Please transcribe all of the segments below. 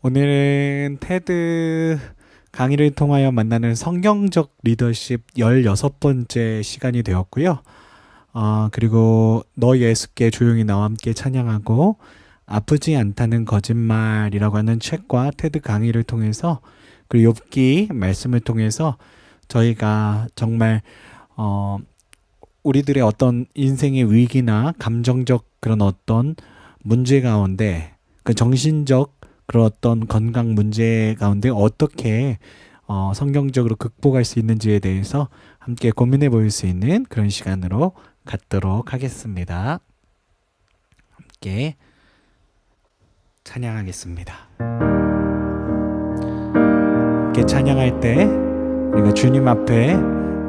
오늘은 테드 강의를 통하여 만나는 성경적 리더십 16번째 시간이 되었고요. 그리고 너 예수께 조용히 나와 함께 찬양하고 아프지 않다는 거짓말이라고 하는 책과 테드 강의를 통해서 그리고 욥기 말씀을 통해서 저희가 정말 우리들의 어떤 인생의 위기나 감정적 그런 어떤 문제 가운데 그 정신적 그런 어떤 건강 문제 가운데 어떻게 성경적으로 극복할 수 있는지에 대해서 함께 고민해 볼 수 있는 그런 시간으로 갖도록 하겠습니다. 함께 찬양하겠습니다. 함께 찬양할 때 우리가 주님 앞에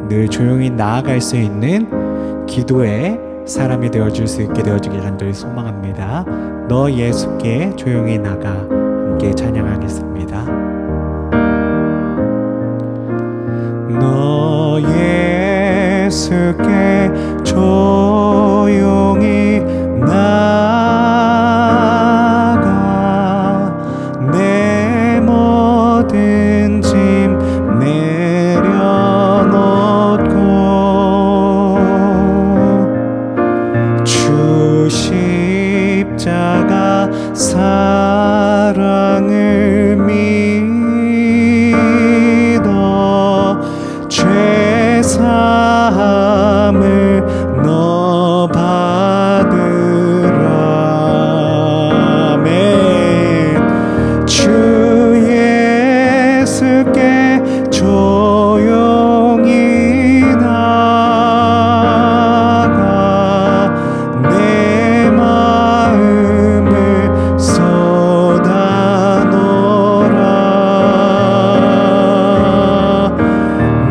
늘 조용히 나아갈 수 있는 기도의 사람이 되어줄 수 있게 되어주길 간절히 소망합니다. 너 예수께 조용히 나가 함께 찬양하겠습니다. 너 예수께 조용히 나가 내 모든 짐 내려놓고 주 십자가 사랑을 믿어 죄사함을 너 받으라. 아멘. 주 예수께 조용히 나가 내 마음을 쏟아놓으라.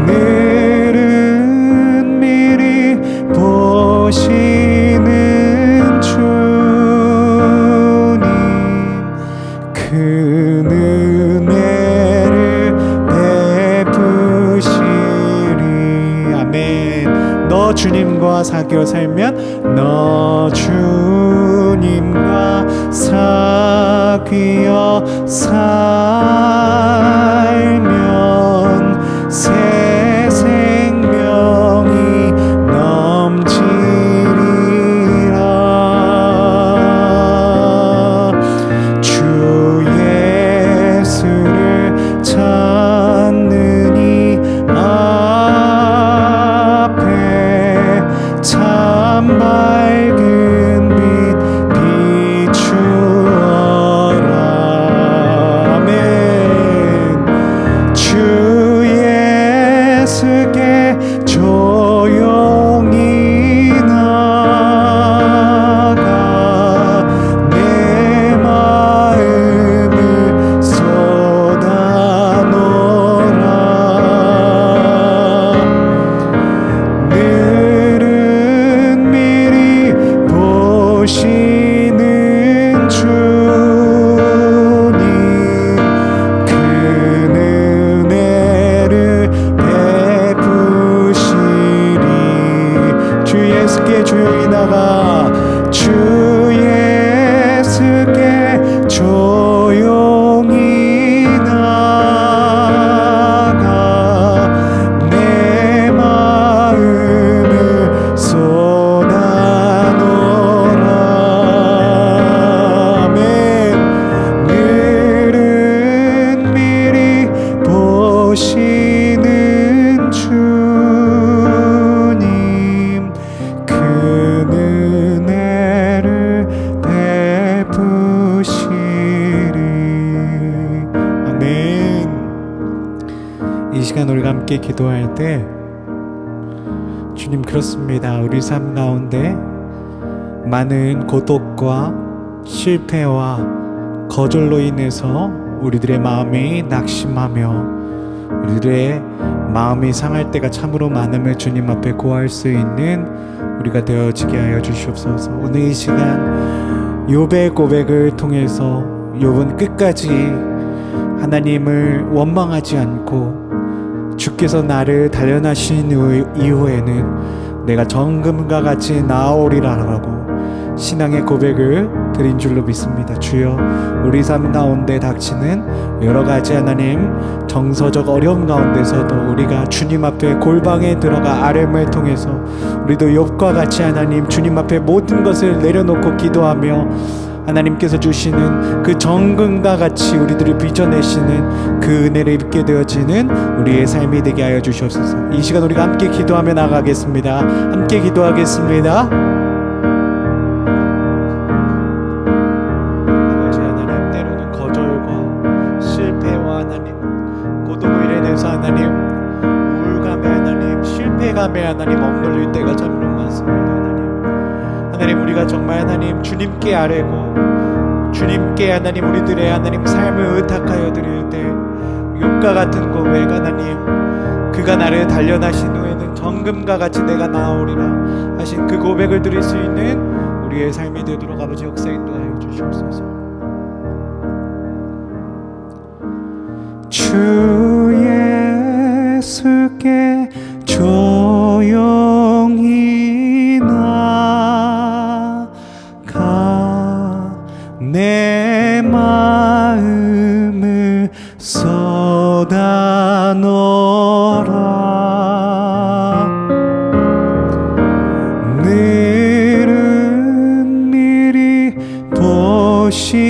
늘은 미리 보시는 주님 그 은혜를 베푸시리. 아멘. 너 주님과 사귀어 살면 너 주님과 사귀어 살면 새 생명이 넘치리라. 주 예수를 찾느니 앞에 참 밝은 빛 비추어라. 아멘. 주 예수께 조용히 나가 내 마음을 쏟아놓으라. 늘은 미리 보시는 주님 그 은혜를 베푸시리. 주 예수께 조용히 나가 주 예수께 조용히 나가 내 마음을 쏟아놓으라. 아멘. 늘은 미리 보시는 주님 그 은혜를 베푸시리. 아멘. 이 시간 우리가 함께 기도할 때 주님 그렇습니다. 우리 삶 가운데 많은 고독과 실패와 거절로 인해서 우리들의 마음이 낙심하며 우리들의 마음이 상할 때가 참으로 많음을 주님 앞에 고할 수 있는 우리가 되어지게 하여 주시옵소서. 오늘 이 시간 욥의 고백을 통해서 욥은 끝까지 하나님을 원망하지 않고 주께서 나를 단련하신 이후에는 내가 정금과 같이 나아오리라 라고 신앙의 고백을 드린 줄로 믿습니다. 주여, 우리 삶 가운데 닥치는 여러 가지 하나님 정서적 어려움 가운데서도 우리가 주님 앞에 골방에 들어가 아뢰음을 통해서 우리도 욥과 같이 하나님 주님 앞에 모든 것을 내려놓고 기도하며 하나님께서 주시는 그 정금과 같이 우리들을 빚어내시는 그 은혜를 입게 되어지는 우리의 삶이 되게 하여 주시옵소서. 이 시간 우리가 함께 기도하며 나가겠습니다. 함께 기도하겠습니다. 아버지 하나님, 때로는 거절과 실패와 하나님 고통으로 인해서 하나님 우울감에 하나님 실패감에 하나님 억눌릴 때가 참으로 많습니다. 하나님, 우리가 정말 하나님 주님께 아뢰고 주님께 하나님 우리들의 하나님 삶을 의탁하여 드릴 때 욥과 같은 고백 하나님, 그가 나를 단련하신 후에는 정금과 같이 내가 나아오리라 하신 그 고백을 드릴 수 있는 우리의 삶이 되도록 아버지 역사 인도하여 주시옵소서. 주 예수께 조용히 내 마음을 쏟아놓으라. 늘은 미리 보시는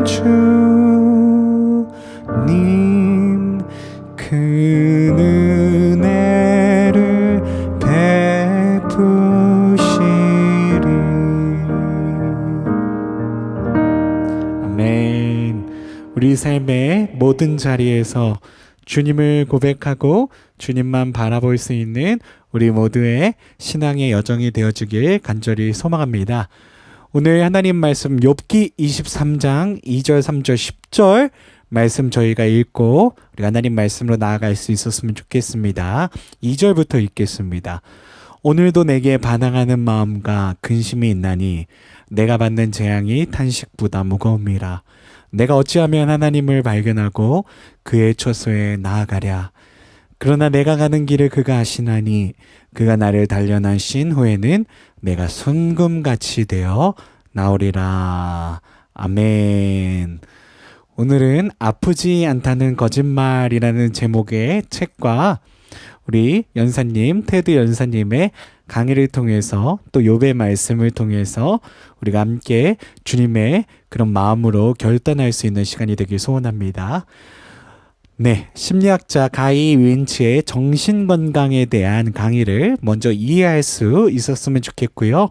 주님, 그 은혜를 베푸시리. 우리 삶의 모든 자리에서 주님을 고백하고 주님만 바라볼 수 있는 우리 모두의 신앙의 여정이 되어주길 간절히 소망합니다. 오늘 하나님 말씀 욥기 23장 2절 3절 10절 말씀 저희가 읽고 우리 하나님 말씀으로 나아갈 수 있었으면 좋겠습니다. 2절부터 읽겠습니다. 오늘도 내게 반항하는 마음과 근심이 있나니 내가 받는 재앙이 탄식보다 무거움이라. 내가 어찌하면 하나님을 발견하고 그의 처소에 나아가랴. 그러나 내가 가는 길을 그가 아시나니 그가 나를 단련하신 후에는 내가 순금같이 되어 나오리라. 아멘. 오늘은 아프지 않다는 거짓말이라는 제목의 책과 우리 연사님, 테드 연사님의 강의를 통해서 또 욥의 말씀을 통해서 우리가 함께 주님의 그런 마음으로 결단할 수 있는 시간이 되길 소원합니다. 네, 심리학자 가이 윈치의 정신건강에 대한 강의를 먼저 이해할 수 있었으면 좋겠고요.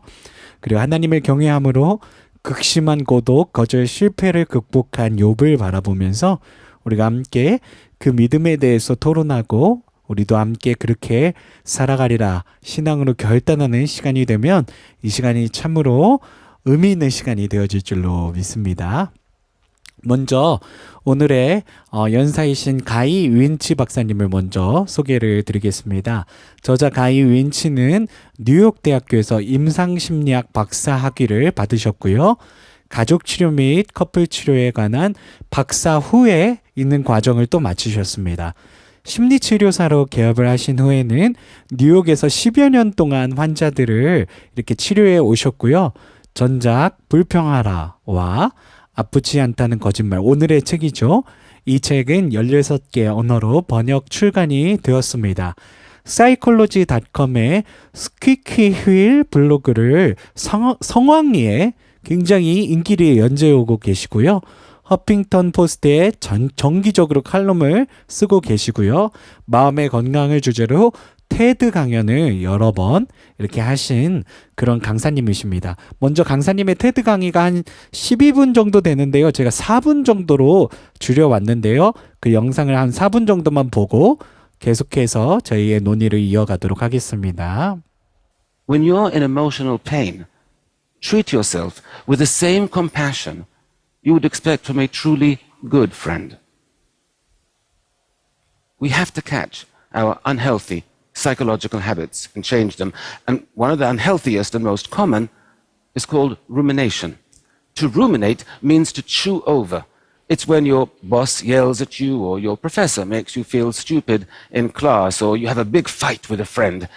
그리고 하나님을 경외함으로 극심한 고독, 거절, 실패를 극복한 욥을 바라보면서 우리가 함께 그 믿음에 대해서 토론하고 우리도 함께 그렇게 살아가리라 신앙으로 결단하는 시간이 되면 이 시간이 참으로 의미 있는 시간이 되어질 줄로 믿습니다. 먼저 오늘의 연사이신 가이 윈치 박사님을 먼저 소개를 드리겠습니다. 저자 가이 윈치는 뉴욕대학교에서 임상심리학 박사 학위를 받으셨고요. 가족치료 및 커플치료에 관한 박사 후에 있는 과정을 또 마치셨습니다. 심리치료사로 개업을 하신 후에는 뉴욕에서 10여 년 동안 환자들을 이렇게 치료해 오셨고요. 전작 불평하라와 아프지 않다는 거짓말, 오늘의 책이죠. 이 책은 16개 언어로 번역 출간이 되었습니다. 사이콜로지닷컴의 스퀴퀴 휠 블로그를 성황리에 굉장히 인기를 연재하고 계시고요. 허핑턴 포스트에 정기적으로 칼럼을 쓰고 계시고요. 마음의 건강을 주제로 테드 강연을 여러 번 이렇게 하신 그런 강사님이십니다. 먼저 강사님의 테드 강의가 한 12분 정도 되는데요. 제가 4분 정도로 줄여왔는데요. 그 영상을 한 4분 정도만 보고 계속해서 저희의 논의를 이어가도록 하겠습니다. When you're in emotional pain, treat yourself with the same compassion you would expect from a truly good friend. We have to catch our unhealthy psychological habits and change them. And one of the unhealthiest and most common is called rumination. To ruminate means to chew over. It's when your boss yells at you or your professor makes you feel stupid in class or you have a big fight with a friend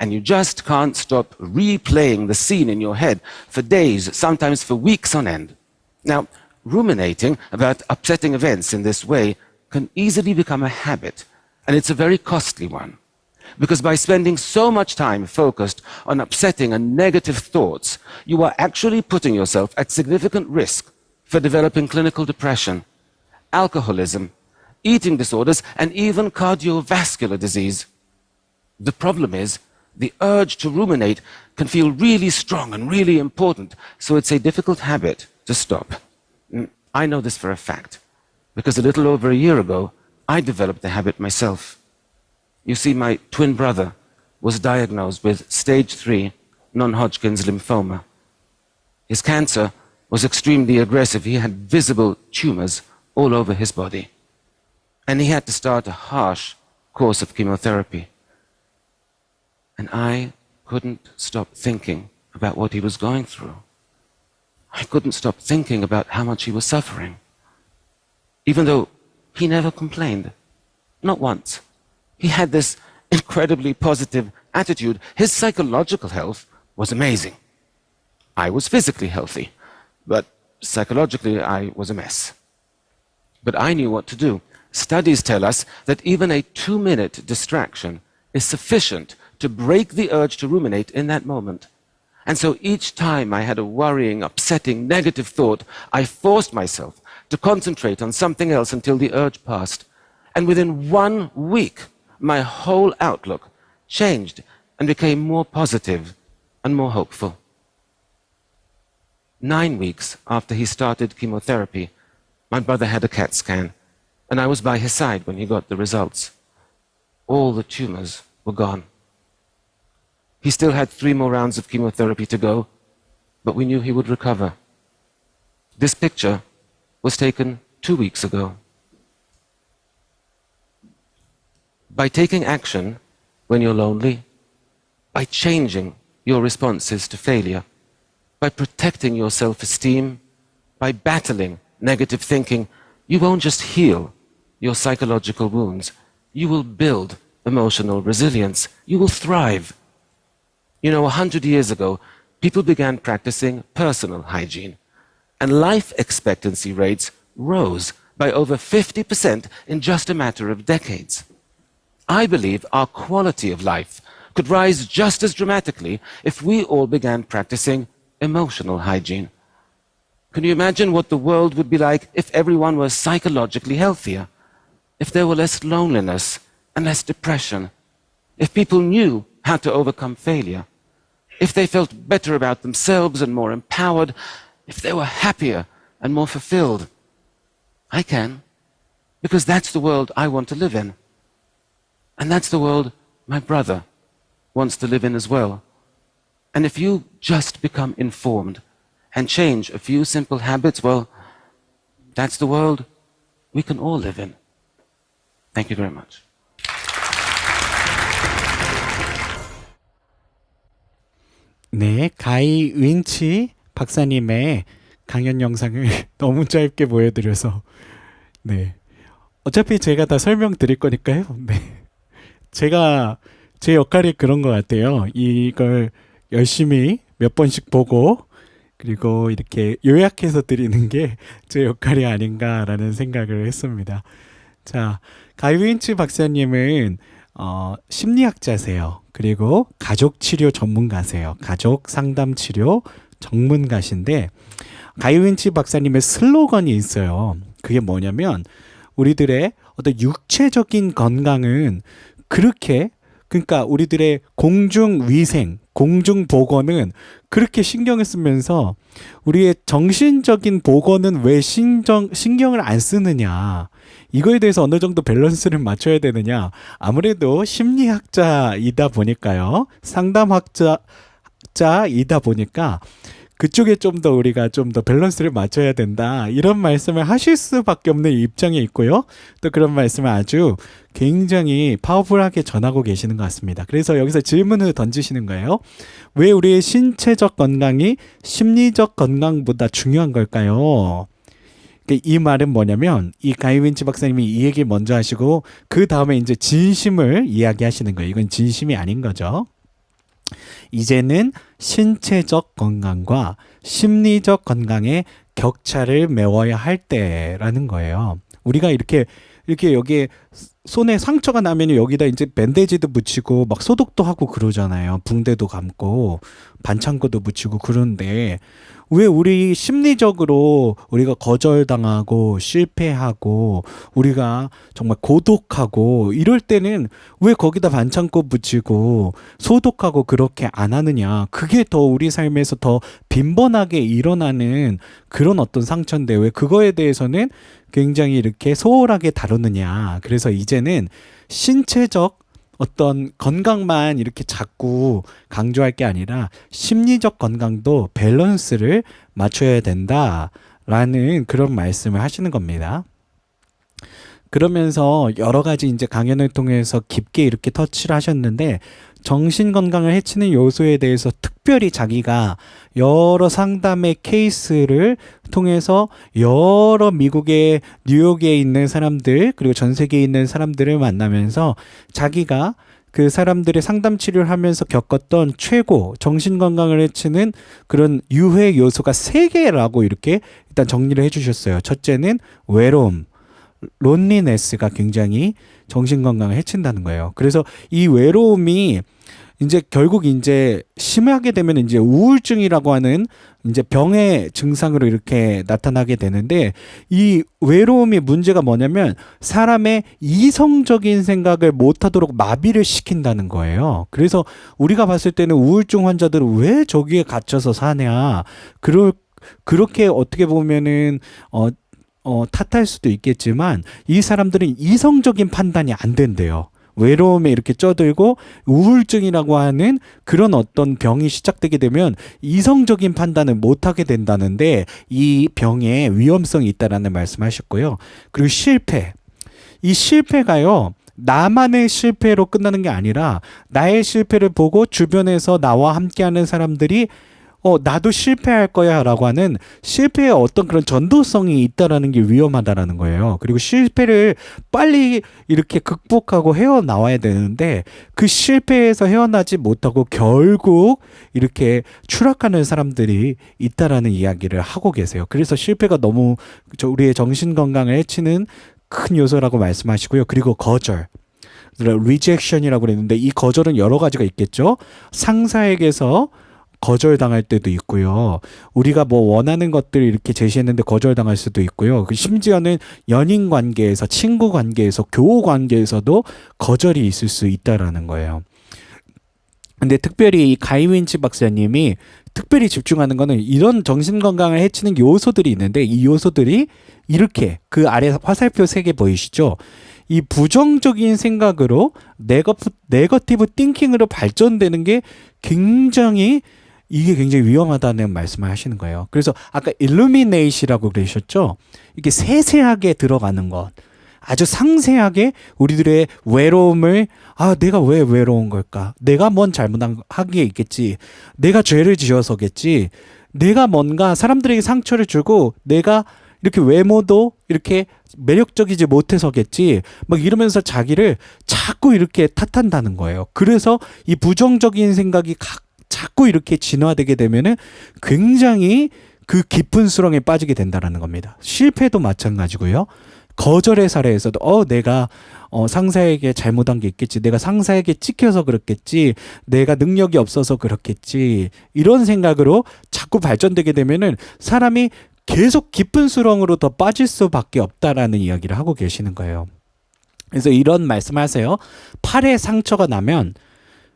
and you just can't stop replaying the scene in your head for days, sometimes for weeks on end. Now, ruminating about upsetting events in this way can easily become a habit, and it's a very costly one. Because by spending so much time focused on upsetting and negative thoughts, you are actually putting yourself at significant risk for developing clinical depression, alcoholism, eating disorders, and even cardiovascular disease. The problem is, the urge to ruminate can feel really strong and really important, so it's a difficult habit to stop. I know this for a fact, because a little over a year ago, I developed the habit myself. You see, my twin brother was diagnosed with stage 3 non-Hodgkin's lymphoma. His cancer was extremely aggressive. He had visible tumors all over his body. And he had to start a harsh course of chemotherapy. And I couldn't stop thinking about what he was going through. I couldn't stop thinking about how much he was suffering. Even though he never complained, not once. He had this incredibly positive attitude. His psychological health was amazing. I was physically healthy, but psychologically I was a mess. But I knew what to do. Studies tell us that even a 2-minute distraction is sufficient to break the urge to ruminate in that moment. And so each time I had a worrying, upsetting, negative thought, I forced myself to concentrate on something else until the urge passed. And within 1 week, my whole outlook changed and became more positive and more hopeful. 9 weeks after he started chemotherapy, my brother had a CAT scan, and I was by his side when he got the results. All the tumors were gone. He still had 3 more rounds of chemotherapy to go, but we knew he would recover. This picture was taken 2 weeks ago. By taking action when you're lonely, by changing your responses to failure, by protecting your self-esteem, by battling negative thinking, you won't just heal your psychological wounds, you will build emotional resilience, you will thrive. You know, 100 years ago, people began practicing personal hygiene, and life expectancy rates rose by over 50% in just a matter of decades. I believe our quality of life could rise just as dramatically if we all began practicing emotional hygiene. Can you imagine what the world would be like if everyone was psychologically healthier? If there were less loneliness and less depression? If people knew how to overcome failure? If they felt better about themselves and more empowered? If they were happier and more fulfilled? I can, because that's the world I want to live in. And that's the world my brother wants to live in as well. And if you just become informed and change a few simple habits, well, that's the world we can all live in. Thank you very much. 네, 가이 윈치 박사님의 강연 영상을 너무 짧게 보여드려서 네, 어차피 제가 다 설명드릴 거니까요. 네. 제가 제 역할이 그런 것 같아요. 이걸 열심히 몇 번씩 보고 그리고 이렇게 요약해서 드리는 게 제 역할이 아닌가라는 생각을 했습니다. 자, 가이 윈치 박사님은 심리학자세요. 그리고 가족치료 전문가세요. 가족 상담 치료 전문가신데 가이 윈치 박사님의 슬로건이 있어요. 그게 뭐냐면 우리들의 어떤 육체적인 건강은 그러니까 우리들의 공중위생, 공중보건은 그렇게 신경을 쓰면서 우리의 정신적인 보건은 왜 신경을 안 쓰느냐. 이거에 대해서 어느 정도 밸런스를 맞춰야 되느냐. 아무래도 심리학자이다 보니까요. 상담학자이다 보니까 그쪽에 좀 더 우리가 좀 더 밸런스를 맞춰야 된다. 이런 말씀을 하실 수밖에 없는 입장에 있고요. 또 그런 말씀을 아주 굉장히 파워풀하게 전하고 계시는 것 같습니다. 그래서 여기서 질문을 던지시는 거예요. 왜 우리의 신체적 건강이 심리적 건강보다 중요한 걸까요? 이 말은 뭐냐면 이 가이 윈치 박사님이 이 얘기 먼저 하시고 그 다음에 이제 진심을 이야기하시는 거예요. 이건 진심이 아닌 거죠. 이제는 신체적 건강과 심리적 건강의 격차를 메워야 할 때라는 거예요. 우리가 이렇게 여기에 손에 상처가 나면 여기다 이제 밴데지도 붙이고 막 소독도 하고 그러잖아요. 붕대도 감고 반창고도 붙이고 그런데 왜 우리 심리적으로 우리가 거절당하고 실패하고 우리가 정말 고독하고 이럴 때는 왜 거기다 반창고 붙이고 소독하고 그렇게 안 하느냐. 그게 더 우리 삶에서 더 빈번하게 일어나는 그런 어떤 상처인데 왜 그거에 대해서는 굉장히 이렇게 소홀하게 다루느냐. 그래서 이제는 신체적 어떤 건강만 이렇게 자꾸 강조할 게 아니라 심리적 건강도 밸런스를 맞춰야 된다라는 그런 말씀을 하시는 겁니다. 그러면서 여러 가지 이제 강연을 통해서 깊게 이렇게 터치를 하셨는데 정신 건강을 해치는 요소에 대해서 특별히 자기가 여러 상담의 케이스를 통해서 여러 미국의 뉴욕에 있는 사람들 그리고 전 세계에 있는 사람들을 만나면서 자기가 그 사람들의 상담 치료를 하면서 겪었던 최고 정신 건강을 해치는 그런 유해 요소가 3개라고 이렇게 일단 정리를 해주셨어요. 첫째는 외로움. 론리네스가 굉장히 정신 건강을 해친다는 거예요. 그래서 이 외로움이 이제 결국 이제 심하게 되면 이제 우울증이라고 하는 이제 병의 증상으로 이렇게 나타나게 되는데 이 외로움의 문제가 뭐냐면 사람의 이성적인 생각을 못하도록 마비를 시킨다는 거예요. 그래서 우리가 봤을 때는 우울증 환자들은 왜 저기에 갇혀서 사냐. 그렇게 어떻게 보면은 탓할 수도 있겠지만 이 사람들은 이성적인 판단이 안 된대요. 외로움에 이렇게 쪄들고 우울증이라고 하는 그런 어떤 병이 시작되게 되면 이성적인 판단을 못하게 된다는데 이 병에 위험성이 있다라는 말씀하셨고요. 그리고 실패. 이 실패가요. 나만의 실패로 끝나는 게 아니라 나의 실패를 보고 주변에서 나와 함께하는 사람들이 나도 실패할 거야 라고 하는 실패의 어떤 그런 전도성이 있다라는 게 위험하다라는 거예요. 그리고 실패를 빨리 이렇게 극복하고 헤어나와야 되는데 그 실패에서 헤어나지 못하고 결국 이렇게 추락하는 사람들이 있다라는 이야기를 하고 계세요. 그래서 실패가 너무 우리의 정신 건강을 해치는 큰 요소라고 말씀하시고요. 그리고 거절. rejection이라고 그랬는데 이 거절은 여러 가지가 있겠죠. 상사에게서 거절당할 때도 있고요. 우리가 뭐 원하는 것들을 이렇게 제시했는데 거절당할 수도 있고요. 심지어는 연인 관계에서, 친구 관계에서, 교우 관계에서도 거절이 있을 수 있다라는 거예요. 근데 특별히 이 가이 윈치 박사님이 특별히 집중하는 거는 이런 정신건강을 해치는 요소들이 있는데 이 요소들이 이렇게 그 아래 화살표 3개 보이시죠? 이 부정적인 생각으로 네거티브 띵킹으로 발전되는 게 이게 굉장히 위험하다는 말씀을 하시는 거예요. 그래서 아까 일루미네이시라고 그러셨죠? 이게 세세하게 들어가는 것. 아주 상세하게 우리들의 외로움을 내가 왜 외로운 걸까? 내가 뭔 잘못한 게 있겠지. 내가 죄를 지어서겠지. 내가 뭔가 사람들에게 상처를 주고 내가 이렇게 외모도 이렇게 매력적이지 못해서겠지. 막 이러면서 자기를 자꾸 이렇게 탓한다는 거예요. 그래서 이 부정적인 생각이 자꾸 이렇게 진화되게 되면은 굉장히 그 깊은 수렁에 빠지게 된다라는 겁니다. 실패도 마찬가지고요. 거절의 사례에서도 내가 상사에게 잘못한 게 있겠지. 내가 상사에게 찍혀서 그렇겠지. 내가 능력이 없어서 그렇겠지. 이런 생각으로 자꾸 발전되게 되면은 사람이 계속 깊은 수렁으로 더 빠질 수밖에 없다라는 이야기를 하고 계시는 거예요. 그래서 이런 말씀하세요. 팔에 상처가 나면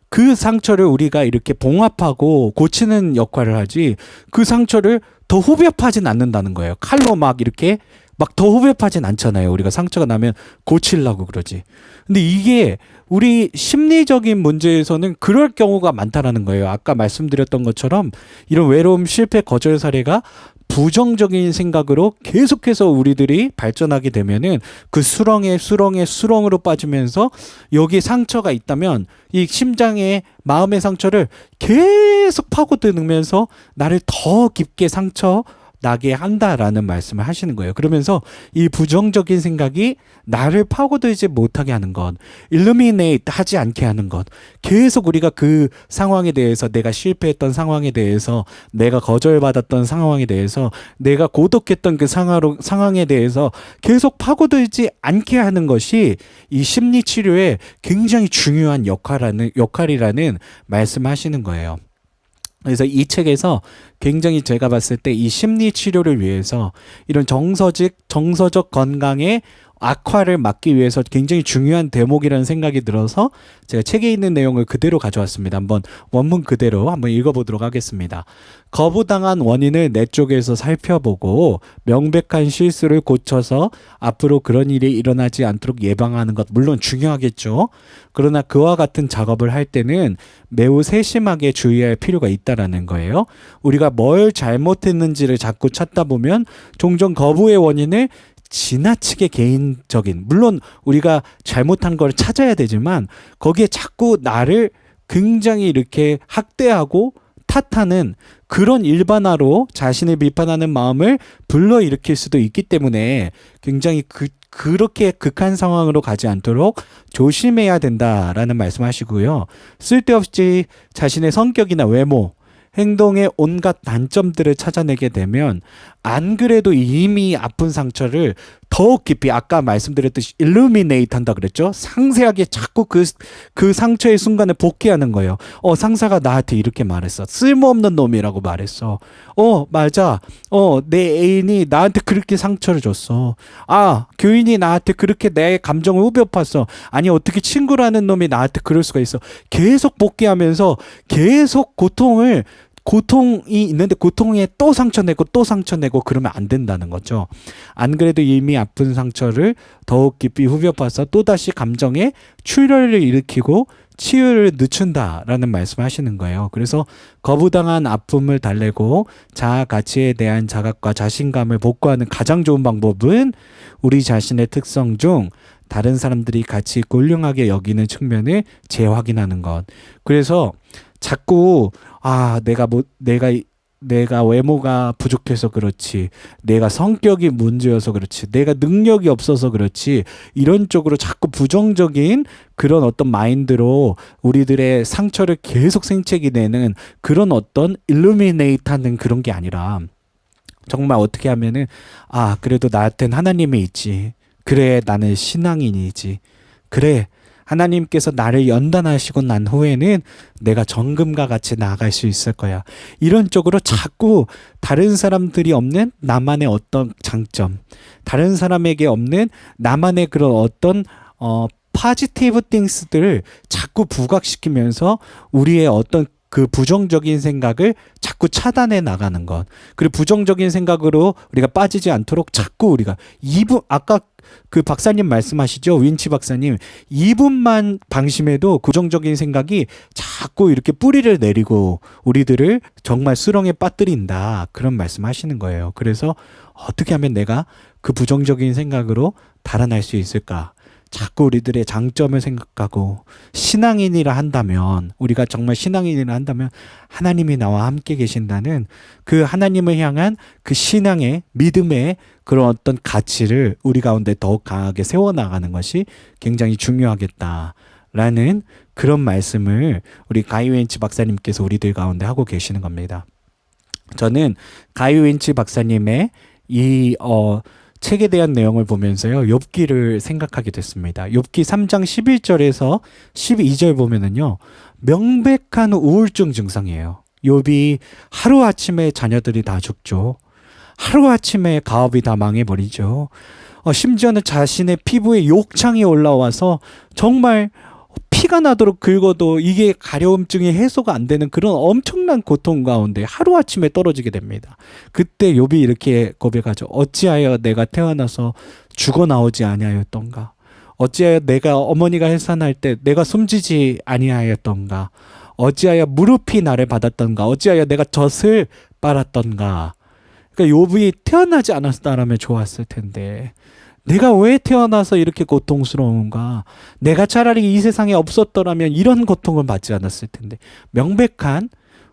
그 상처를 우리가 이렇게 봉합하고 고치는 역할을 하지 그 상처를 더 후벼파진 않는다는 거예요. 칼로 막 이렇게 막 더 후벼파진 않잖아요. 우리가 상처가 나면 고치려고 그러지. 근데 이게 우리 심리적인 문제에서는 그럴 경우가 많다라는 거예요. 아까 말씀드렸던 것처럼 이런 외로움, 실패, 거절 사례가 부정적인 생각으로 계속해서 우리들이 발전하게 되면은 그 수렁으로 빠지면서 여기 상처가 있다면 이 심장의 마음의 상처를 계속 파고드면서 나를 더 깊게 상처 나게 한다라는 말씀을 하시는 거예요. 그러면서 이 부정적인 생각이 나를 파고들지 못하게 하는 것, 일루미네이트 하지 않게 하는 것, 계속 우리가 그 상황에 대해서, 내가 실패했던 상황에 대해서, 내가 거절받았던 상황에 대해서, 내가 고독했던 그 상황에 대해서 계속 파고들지 않게 하는 것이 이 심리 치료의 굉장히 중요한 역할이라는 말씀하시는 거예요. 그래서 이 책에서 굉장히 제가 봤을 때 이 심리 치료를 위해서 이런 정서적 건강의 악화를 막기 위해서 굉장히 중요한 대목이라는 생각이 들어서 제가 책에 있는 내용을 그대로 가져왔습니다. 한번 원문 그대로 한번 읽어보도록 하겠습니다. 거부당한 원인을 내 쪽에서 살펴보고 명백한 실수를 고쳐서 앞으로 그런 일이 일어나지 않도록 예방하는 것 물론 중요하겠죠. 그러나 그와 같은 작업을 할 때는 매우 세심하게 주의할 필요가 있다라는 거예요. 우리가 뭘 잘못했는지를 자꾸 찾다 보면 종종 거부의 원인을 지나치게 개인적인, 물론 우리가 잘못한 걸 찾아야 되지만 거기에 자꾸 나를 굉장히 이렇게 학대하고 탓하는 그런 일반화로 자신을 비판하는 마음을 불러일으킬 수도 있기 때문에 굉장히 그렇게 극한 상황으로 가지 않도록 조심해야 된다라는 말씀하시고요. 쓸데없이 자신의 성격이나 외모, 행동의 온갖 단점들을 찾아내게 되면 안 그래도 이미 아픈 상처를 더욱 깊이 아까 말씀드렸듯이 일루미네이트 한다 그랬죠. 상세하게 자꾸 그 상처의 순간에 복귀하는 거예요. 상사가 나한테 이렇게 말했어. 쓸모없는 놈이라고 말했어. 맞아. 내 애인이 나한테 그렇게 상처를 줬어. 교인이 나한테 그렇게 내 감정을 후벼 팠어. 아니 어떻게 친구라는 놈이 나한테 그럴 수가 있어. 계속 복귀하면서 계속 고통이 있는데 고통에 또 상처내고 그러면 안 된다는 거죠. 안 그래도 이미 아픈 상처를 더욱 깊이 후벼 파서 또다시 감정의 출혈을 일으키고 치유를 늦춘다라는 말씀하시는 거예요. 그래서 거부당한 아픔을 달래고 자아 가치에 대한 자각과 자신감을 복구하는 가장 좋은 방법은 우리 자신의 특성 중 다른 사람들이 가치 있고 훌륭하게 여기는 측면을 재확인하는 것. 그래서 자꾸 내가 외모가 부족해서 그렇지, 내가 성격이 문제여서 그렇지, 내가 능력이 없어서 그렇지, 이런 쪽으로 자꾸 부정적인 그런 어떤 마인드로 우리들의 상처를 계속 생채기 내는 그런 어떤 일루미네이트 하는 그런 게 아니라 정말 어떻게 하면은 그래도 나한테는 하나님이 있지. 그래, 나는 신앙인이지. 그래, 하나님께서 나를 연단하시고 난 후에는 내가 정금과 같이 나아갈 수 있을 거야. 이런 쪽으로 자꾸 다른 사람들이 없는 나만의 어떤 장점, 다른 사람에게 없는 나만의 그런 어떤 파지티브 띵스들을 자꾸 부각시키면서 우리의 어떤 그 부정적인 생각을 자꾸 차단해 나가는 것. 그리고 부정적인 생각으로 우리가 빠지지 않도록 자꾸 우리가 2분, 아까 그 박사님 말씀하시죠? 윈치 박사님. 2분만 방심해도 부정적인 생각이 자꾸 이렇게 뿌리를 내리고 우리들을 정말 수렁에 빠뜨린다. 그런 말씀하시는 거예요. 그래서 어떻게 하면 내가 그 부정적인 생각으로 달아날 수 있을까? 자꾸 우리들의 장점을 생각하고 신앙인이라 한다면, 우리가 정말 신앙인이라 한다면 하나님이 나와 함께 계신다는 그 하나님을 향한 그 신앙의 믿음의 그런 어떤 가치를 우리 가운데 더욱 강하게 세워나가는 것이 굉장히 중요하겠다라는 그런 말씀을 우리 가이 웬치 박사님께서 우리들 가운데 하고 계시는 겁니다. 저는 가이 웬치 박사님의 이 책에 대한 내용을 보면서요, 욥기를 생각하게 됐습니다. 욥기 3장 11절에서 12절 보면은요, 명백한 우울증 증상이에요. 욥이 하루아침에 자녀들이 다 죽죠. 하루아침에 가업이 다 망해버리죠. 심지어는 자신의 피부에 욕창이 올라와서 정말 피가 나도록 긁어도 이게 가려움증이 해소가 안 되는 그런 엄청난 고통 가운데 하루아침에 떨어지게 됩니다. 그때 욥이 이렇게 고백하죠. 어찌하여 내가 태어나서 죽어 나오지 아니하였던가. 어찌하여 내가 어머니가 해산할 때 내가 숨지지 아니하였던가. 어찌하여 무릎이 나를 받았던가. 어찌하여 내가 젖을 빨았던가. 그러니까 욥이 태어나지 않았다라면 좋았을 텐데 내가 왜 태어나서 이렇게 고통스러운가? 내가 차라리 이 세상에 없었더라면 이런 고통을 받지 않았을 텐데. 명백한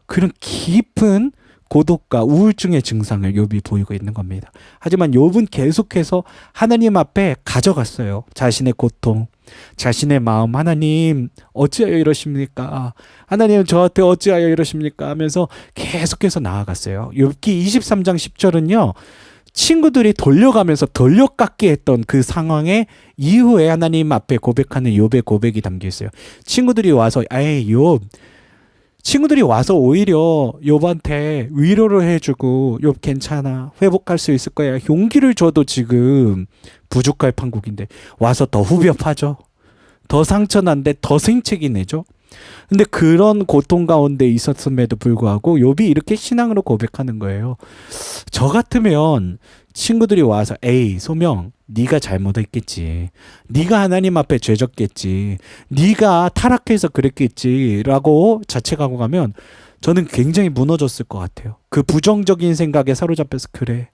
그런 깊은 고독과 우울증의 증상을 욥이 보이고 있는 겁니다. 하지만 욥은 계속해서 하나님 앞에 가져갔어요. 자신의 고통, 자신의 마음. 하나님 어찌하여 이러십니까? 하나님 저한테 어찌하여 이러십니까? 하면서 계속해서 나아갔어요. 욥기 23장 10절은요. 친구들이 돌려가면서 돌려깎기 했던 그 상황의 이후에 하나님 앞에 고백하는 욥의 고백이 담겨 있어요. 친구들이 와서 에이 욥, 친구들이 와서 오히려 욥한테 위로를 해주고 욥 괜찮아, 회복할 수 있을 거야, 용기를 줘도 지금 부족할 판국인데 와서 더 후벼 파죠. 더 상처난데 더 생채기 내죠. 근데 그런 고통 가운데 있었음에도 불구하고 욥이 이렇게 신앙으로 고백하는 거예요. 저 같으면 친구들이 와서 에이 소명, 네가 잘못했겠지, 네가 하나님 앞에 죄졌겠지, 네가 타락해서 그랬겠지라고 자책하고 가면 저는 굉장히 무너졌을 것 같아요. 그 부정적인 생각에 사로잡혀서 그래,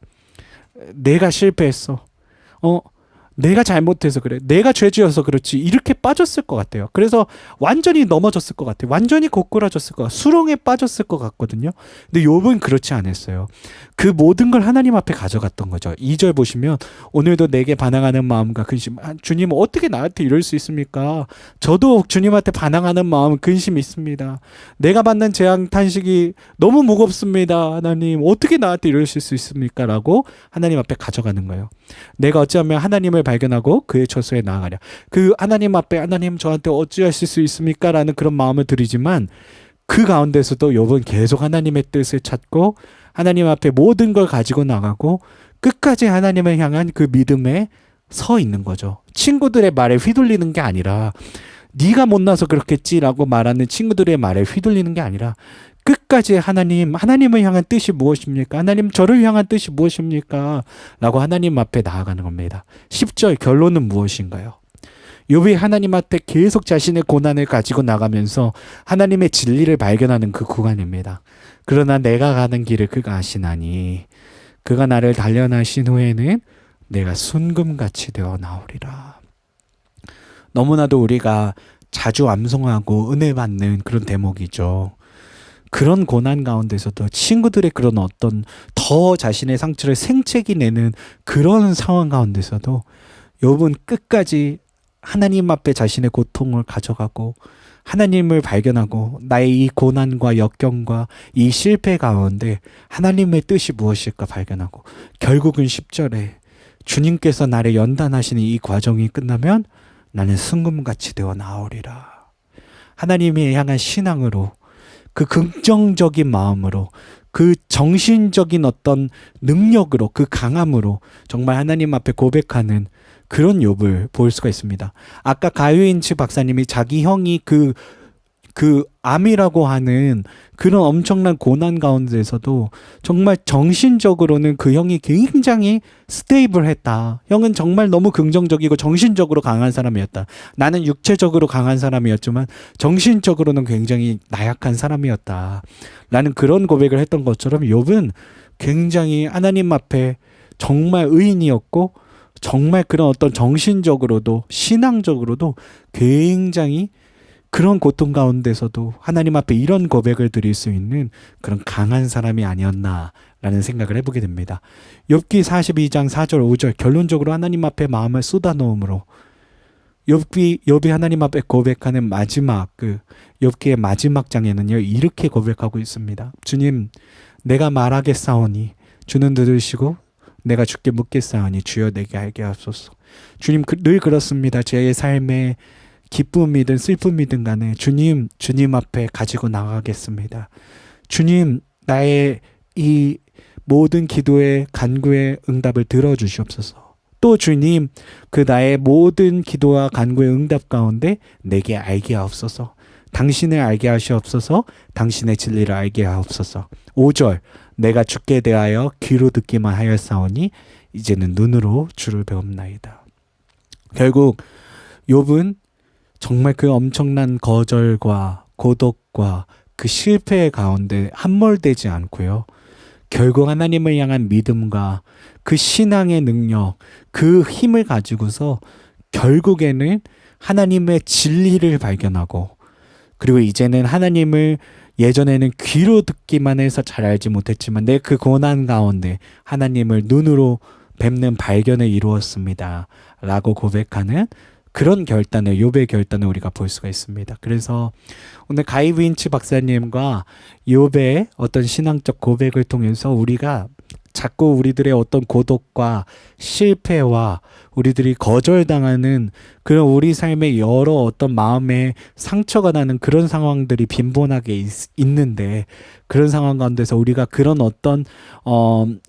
내가 실패했어, 내가 잘못해서 그래, 내가 죄지어서 그렇지, 이렇게 빠졌을 것 같아요. 그래서 완전히 넘어졌을 것 같아요. 완전히 고꾸라졌을 것 같아요. 수렁에 빠졌을 것 같거든요. 근데 욥은 그렇지 않았어요. 그 모든 걸 하나님 앞에 가져갔던 거죠. 2절 보시면 오늘도 내게 반항하는 마음과 근심, 주님 어떻게 나한테 이럴 수 있습니까? 저도 주님한테 반항하는 마음, 근심이 있습니다. 내가 받는 재앙 탄식이 너무 무겁습니다. 하나님 어떻게 나한테 이러실 수 있습니까? 라고 하나님 앞에 가져가는 거예요. 내가 어찌하면 하나님을 발견하고 그의 처소에 나아가랴. 그 하나님 앞에 하나님 저한테 어찌하실 수 있습니까? 라는 그런 마음을 드리지만 그 가운데서도 욥은 계속 하나님의 뜻을 찾고 하나님 앞에 모든 걸 가지고 나가고 끝까지 하나님을 향한 그 믿음에 서 있는 거죠. 친구들의 말에 휘둘리는 게 아니라, 네가 못나서 그렇겠지라고 말하는 친구들의 말에 휘둘리는 게 아니라 끝까지 하나님을 향한 뜻이 무엇입니까? 하나님 저를 향한 뜻이 무엇입니까? 라고 하나님 앞에 나아가는 겁니다. 10절 결론은 무엇인가요? 욥이 하나님 앞에 계속 자신의 고난을 가지고 나가면서 하나님의 진리를 발견하는 그 구간입니다. 그러나 내가 가는 길을 그가 아시나니 그가 나를 단련하신 후에는 내가 순금같이 되어 나오리라. 너무나도 우리가 자주 암송하고 은혜 받는 그런 대목이죠. 그런 고난 가운데서도 친구들의 그런 어떤 더 자신의 상처를 생채기 내는 그런 상황 가운데서도 욥은 끝까지 하나님 앞에 자신의 고통을 가져가고 하나님을 발견하고 나의 이 고난과 역경과 이 실패 가운데 하나님의 뜻이 무엇일까 발견하고 결국은 10절에 주님께서 나를 연단하시는 이 과정이 끝나면 나는 순금같이 되어 나오리라. 하나님이 향한 신앙으로, 그 긍정적인 마음으로, 그 정신적인 어떤 능력으로, 그 강함으로 정말 하나님 앞에 고백하는 그런 욥을 볼 수가 있습니다. 아까 가유인치 박사님이 자기 형이 그 암이라고 하는 그런 엄청난 고난 가운데서도 정말 정신적으로는 그 형이 굉장히 스테이블했다. 형은 정말 너무 긍정적이고 정신적으로 강한 사람이었다. 나는 육체적으로 강한 사람이었지만 정신적으로는 굉장히 나약한 사람이었다. 라는 그런 고백을 했던 것처럼 욥은 굉장히 하나님 앞에 정말 의인이었고 정말 그런 어떤 정신적으로도 신앙적으로도 굉장히 그런 고통 가운데서도 하나님 앞에 이런 고백을 드릴 수 있는 그런 강한 사람이 아니었나라는 생각을 해보게 됩니다. 욥기 42장 4절 5절 결론적으로 하나님 앞에 마음을 쏟아놓음으로 욥이 하나님 앞에 고백하는 마지막 욥기의 마지막 장에는요 이렇게 고백하고 있습니다. 주님, 내가 말하겠사오니 주는 들으시고 내가 주께 묻겠사오니 주여 내게 알게 하소서. 주님, 늘 그렇습니다. 제 삶에 기쁨이든 슬픔이든 간에 주님 앞에 가지고 나가겠습니다. 주님, 나의 이 모든 기도의 간구의 응답을 들어주시옵소서. 또 주님, 그 나의 모든 기도와 간구의 응답 가운데 내게 알게 하옵소서. 당신을 알게 하시옵소서. 당신의 진리를 알게 하옵소서. 5절 내가 주께 대하여 귀로 듣기만 하였사오니 이제는 눈으로 주를 배웁나이다. 결국 욥은 정말 그 엄청난 거절과 고독과 그 실패의 가운데 함몰되지 않고요. 결국 하나님을 향한 믿음과 그 신앙의 능력, 그 힘을 가지고서 결국에는 하나님의 진리를 발견하고 그리고 이제는 하나님을 예전에는 귀로 듣기만 해서 잘 알지 못했지만 내 그 고난 가운데 하나님을 눈으로 뵙는 발견을 이루었습니다. 라고 고백하는 그런 결단을, 욥의 결단을 우리가 볼 수가 있습니다. 그래서 오늘 가이 윈치 박사님과 욥의 어떤 신앙적 고백을 통해서 우리가 자꾸 우리들의 어떤 고독과 실패와 우리들이 거절당하는 그런 우리 삶의 여러 어떤 마음에 상처가 나는 그런 상황들이 빈번하게 있는데, 그런 상황 가운데서 우리가 그런 어떤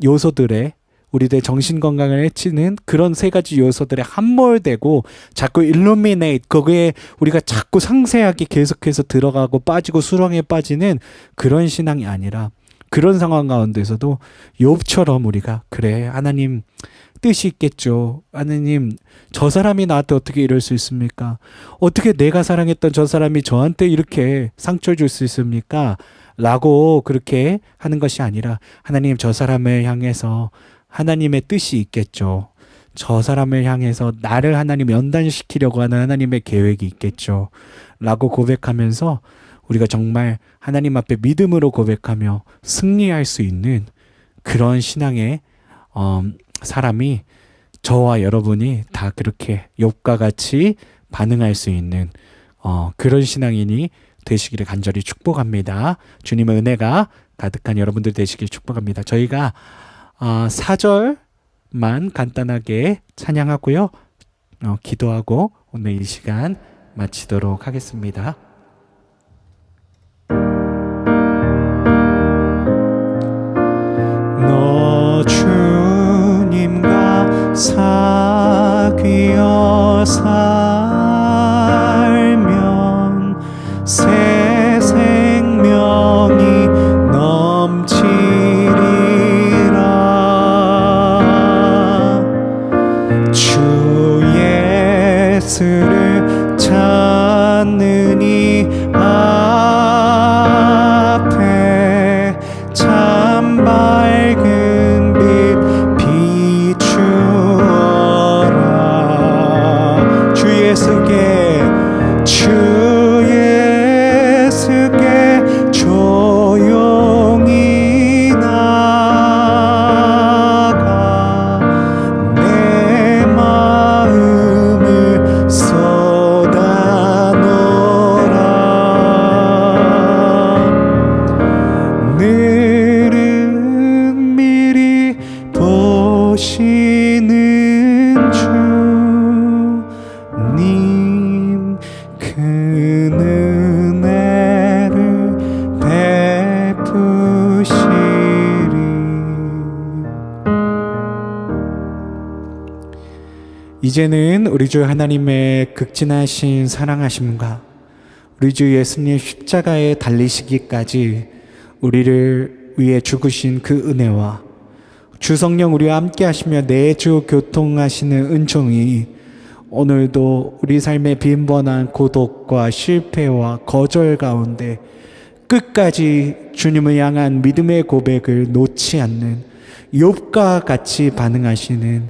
요소들에 우리들의 정신 건강을 해치는 그런 세 가지 요소들에 함몰되고 자꾸 일루미네이트, 거기에 우리가 자꾸 상세하게 계속해서 들어가고 빠지고 수렁에 빠지는 그런 신앙이 아니라, 그런 상황 가운데서도 욥처럼 우리가 그래, 하나님 뜻이 있겠죠. 하나님, 저 사람이 나한테 어떻게 이럴 수 있습니까? 어떻게 내가 사랑했던 저 사람이 저한테 이렇게 상처를 줄 수 있습니까? 라고 그렇게 하는 것이 아니라, 하나님, 저 사람을 향해서 하나님의 뜻이 있겠죠. 저 사람을 향해서 나를 하나님 연단시키려고 하는 하나님의 계획이 있겠죠. 라고 고백하면서 우리가 정말 하나님 앞에 믿음으로 고백하며 승리할 수 있는 그런 신앙의 사람이, 저와 여러분이 다 그렇게 욥과 같이 반응할 수 있는 그런 신앙인이 되시기를 간절히 축복합니다. 주님의 은혜가 가득한 여러분들 되시길 축복합니다. 저희가 4절만 간단하게 찬양하고요, 기도하고 오늘 이 시간 마치도록 하겠습니다. 너 주님과 사귀어 살면 새 생명이 넘치리라. 주 예수를 찾느니 앞에 참 밝은 빛 비추어라. 주 예수께 조용히 나가 내 마음을 쏟아놓으라. 늘은 미리 보시는 주님, 그 은혜를 베푸시리. 이제는 우리 주 하나님의 극진하신 사랑하심과 우리 주 예수님 십자가에 달리시기까지 우리를 위해 죽으신 그 은혜와 주 성령 우리와 함께 하시며 내주 교통하시는 은총이 오늘도 우리 삶의 빈번한 고독과 실패와 거절 가운데 끝까지 주님을 향한 믿음의 고백을 놓지 않는 욥과 같이 반응하시는,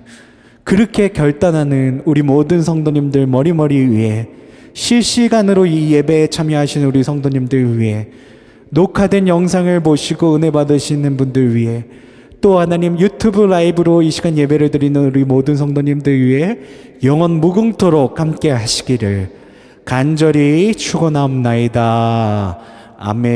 그렇게 결단하는 우리 모든 성도님들 머리머리 위에, 실시간으로 이 예배에 참여하시는 우리 성도님들 위해, 녹화된 영상을 보시고 은혜 받으시는 분들 위해, 또 하나님 유튜브 라이브로 이 시간 예배를 드리는 우리 모든 성도님들 위해 영원 무궁토록 함께 하시기를 간절히 축원하옵나이다. 아멘.